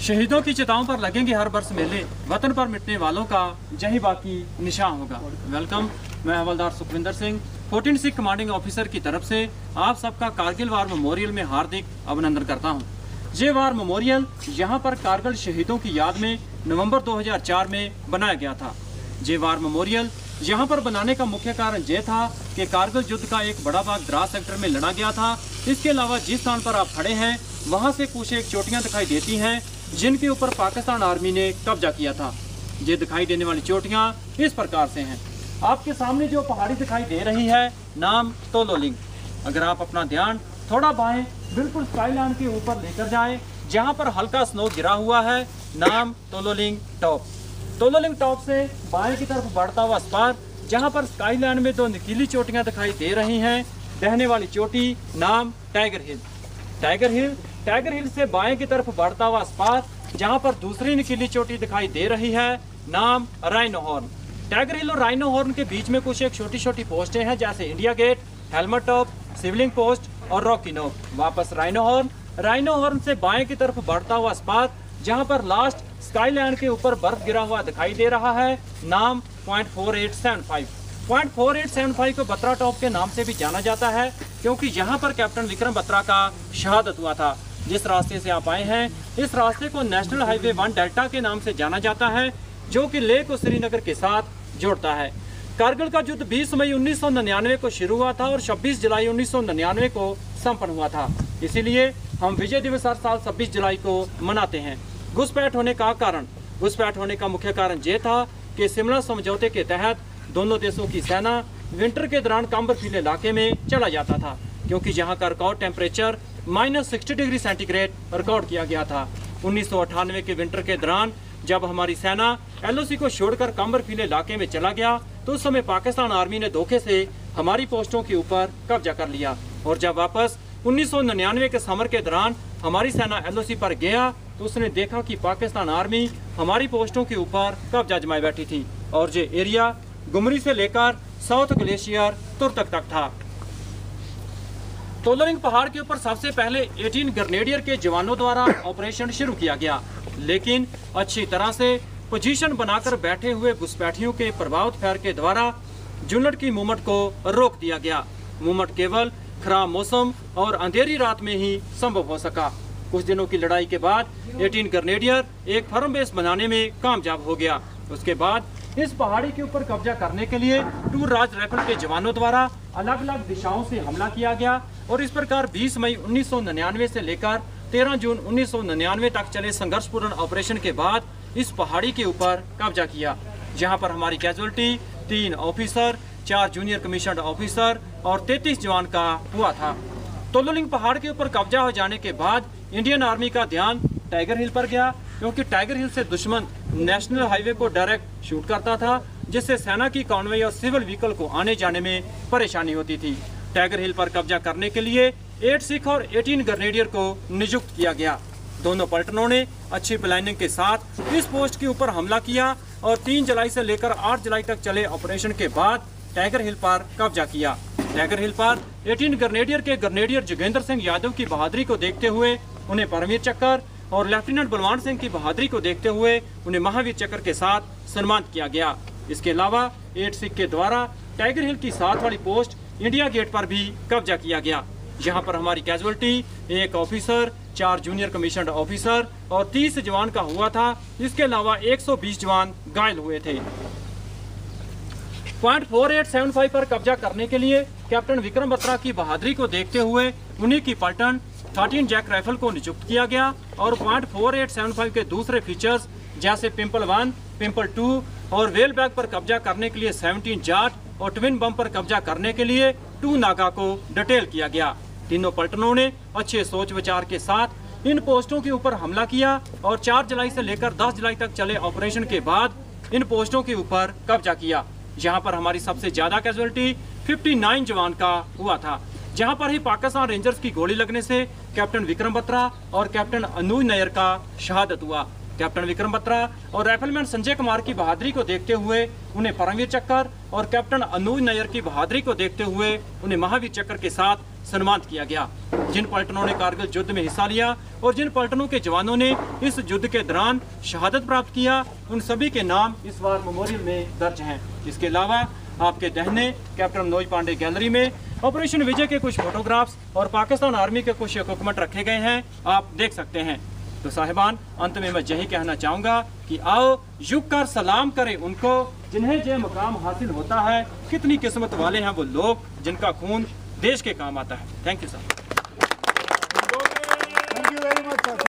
शहीदों की चिताओं पर लगेंगे हर वर्ष मेले, वतन पर मिटने वालों का यही बाकी निशान होगा। वेलकम, मैं हवलदार सुखविंदर सिंह 14 सिख कमांडिंग ऑफिसर की तरफ से आप सबका कारगिल वार मेमोरियल में हार्दिक अभिनंदन करता हूं। ये वार मेमोरियल यहां पर कारगिल शहीदों की याद में नवंबर 2004 में बनाया गया था। ये वार मेमोरियल यहाँ पर बनाने का मुख्य कारण ये था कि कारगिल युद्ध का एक बड़ा भाग द्रास सेक्टर में लड़ा गया था। इसके अलावा जिस स्थान पर आप खड़े हैं वहाँ से कुछ एक चोटियाँ दिखाई देती हैं जिनके ऊपर पाकिस्तान आर्मी ने कब्जा किया था। ये दिखाई देने वाली चोटियाँ इस प्रकार से हैं। आपके सामने जो पहाड़ी दिखाई दे रही है नाम तोलोलिंग। अगर आप अपना ध्यान थोड़ा बाएं बिल्कुल स्काईलाइन के ऊपर लेकर जाएं, जहाँ पर हल्का स्नो गिरा हुआ है, नाम तोलोलिंग टॉप। तोलोलिंग टॉप से बाएं की तरफ बढ़ता हुआ स्पार, जहाँ पर स्काईलाइन में दो नुकीली चोटियाँ दिखाई दे रही हैं। बहने वाली चोटी नाम टाइगर हिल। टाइगर हिल से बाएं की तरफ बढ़ता हुआ स्पार, जहाँ पर दूसरी नुकीली चोटी दिखाई दे रही है, नाम राइनो हॉर्न। टाइगर हिल और राइनो हॉर्न के बीच में कुछ एक छोटी छोटी पोस्टें हैं, जैसे India gate, helmet top, Shivling post और रॉकी नोक। वापस राइनो हॉर्न से बाएं की तरफ बढ़ता हुआ स्पार, जहां पर लास्ट स्काईलैंड के ऊपर बर्फ गिरा हुआ दिखाई दे रहा है, नाम .4875। .4875 को बत्रा टॉप के नाम से भी जाना जाता है, क्योंकि यहाँ पर कैप्टन विक्रम बत्रा का शहादत हुआ था। जिस रास्ते से आप आए हैं इस रास्ते को नेशनल हाईवे 1 डेल्टा के नाम से जाना जाता है, जो कि लेह को श्रीनगर के साथ जोड़ता है। कारगिल का युद्ध 20 मई 1999 को शुरू हुआ था और 26 जुलाई 1999 को संपन्न हुआ था। इसीलिए हम विजय दिवस हर साल 26 जुलाई को मनाते हैं। घुसपैठ होने का मुख्य कारण ये था कि शिमला समझौते के तहत दोनों देशों की सेना विंटर के दौरान बर्फीले इलाके में चला जाता था, क्योंकि यहाँ का record temperature -60 degree centigrade record किया गया था। 1998 के विंटर के दौरान जब हमारी सेना LOC को छोड़कर बर्फीले इलाके में चला गया, तो उस समय पाकिस्तान आर्मी ने धोखे से हमारी पोस्टों के ऊपर कब्जा कर लिया। और जब वापस 1999 के समर के दौरान हमारी सेना LOC पर गया, तो उसने देखा कि पाकिस्तान आर्मी हमारी पोस्टों के ऊपर कब्जा जमाए बैठी थी। और ये एरिया गुमरी से लेकर साउथ ग्लेशियर तुर्तक तक था। तोलोलिंग पहाड़ के ऊपर सबसे पहले 18 ग्रेनेडियर के जवानों द्वारा ऑपरेशन शुरू किया गया, लेकिन अच्छी तरह से पोजीशन बनाकर बैठे हुए घुसपैठियों के प्रभावित फायर के द्वारा यूनिट की मूवमेंट को रोक दिया गया। मूवमेंट केवल खराब मौसम और अंधेरी रात में ही संभव हो सका। कुछ दिनों की लड़ाई के बाद 18 ग्रेनेडियर एक फर्म बेस बनाने में कामयाब हो गया। उसके बाद इस पहाड़ी के ऊपर कब्जा करने के लिए टूर राज राइफल के जवानों द्वारा अलग अलग दिशाओं से हमला किया गया और इस प्रकार 20 मई 1999 से लेकर 13 जून 1999 तक चले संघर्षपूर्ण ऑपरेशन के बाद इस पहाड़ी के ऊपर कब्जा किया, जहां पर हमारी casualty 3 officer, 4 junior commissioned officer और 33 जवान का हुआ था। तोलोलिंग पहाड़ के ऊपर कब्जा हो जाने के बाद इंडियन आर्मी का ध्यान टाइगर हिल पर गया, क्योंकि टाइगर हिल से दुश्मन नेशनल हाईवे को डायरेक्ट शूट करता था, जिससे सेना की कॉन्वॉय और सिविल व्हीकल को आने जाने में परेशानी होती थी। टाइगर हिल पर कब्जा करने के लिए 8 सिख और 18 ग्रेनेडियर को नियुक्त किया गया। दोनों पलटनों ने अच्छी प्लानिंग के साथ इस पोस्ट के ऊपर हमला किया और 3 जुलाई से लेकर 8 जुलाई तक चले ऑपरेशन के बाद टाइगर हिल पर कब्जा किया। टाइगर हिल पर 18 ग्रेनेडियर के ग्रेनेडियर जोगेंद्र सिंह यादव की बहादुरी को देखते हुए उन्हें परमवीर चक्र और लेफ्टिनेंट बलवान सिंह की बहादुरी को देखते हुए उन्हें महावीर चक्र के साथ सम्मानित किया गया। इसके अलावा 8 सिख के द्वारा टाइगर हिल की साथ वाली पोस्ट इंडिया गेट पर भी कब्जा किया गया, जहां पर हमारी casualty 1 officer, 4 junior commissioned officer और 30 जवान का हुआ था। इसके अलावा 120 जवान घायल हुए थे। .4875 पर कब्जा करने के लिए कैप्टन विक्रम बत्रा की बहादुरी को देखते हुए उन्हीं की पलटन 13 जैक राइफल को नियुक्त किया गया और .4875 के दूसरे फीचर्स जैसे पिंपल 1, पिंपल 2 और वेल बैग पर कब्जा करने के लिए 17 जाट और ट्विन बम पर कब्जा करने के लिए 2 नागा को डिटेल किया गया। तीनों पलटनों ने अच्छे सोच विचार के साथ इन पोस्टों के ऊपर हमला किया और 4 जुलाई से लेकर 10 जुलाई तक चले ऑपरेशन के बाद इन पोस्टों के ऊपर कब्जा किया, जहां पर हमारी सबसे ज्यादा कैजुअलिटी 59 जवान का हुआ था। जहां पर ही पाकिस्तान रेंजर्स की गोली लगने से कैप्टन विक्रम बत्रा और कैप्टन अनुज नायर का शहादत हुआ। कैप्टन विक्रम बत्रा और राइफलमैन संजय कुमार की बहादुरी को देखते हुए उन्हें परमवीर चक्र और कैप्टन अनुज नायर की बहादुरी को देखते हुए उन्हें महावीर चक्र के साथ सम्मानित किया गया। जिन पलटनों ने कारगिल युद्ध में हिस्सा लिया और जिन पलटनों के जवानों ने इस युद्ध के दौरान शहादत प्राप्त किया, उन सभी के नाम इस वार मेमोरियल में दर्ज हैं। इसके अलावा आपके दाहिने कैप्टन मनोज पांडे गैलरी में ऑपरेशन विजय के कुछ फोटोग्राफ्स और पाकिस्तान आर्मी के कुछ इक्विपमेंट रखे गए हैं, आप देख सकते हैं। तो साहिबान, अंत में मैं यही कहना चाहूँगा कि आओ झुक कर सलाम करें उनको जिन्हें ये मुकाम हासिल होता है। कितनी किस्मत वाले हैं वो लोग जिनका खून देश के काम आता है। Thank you sir.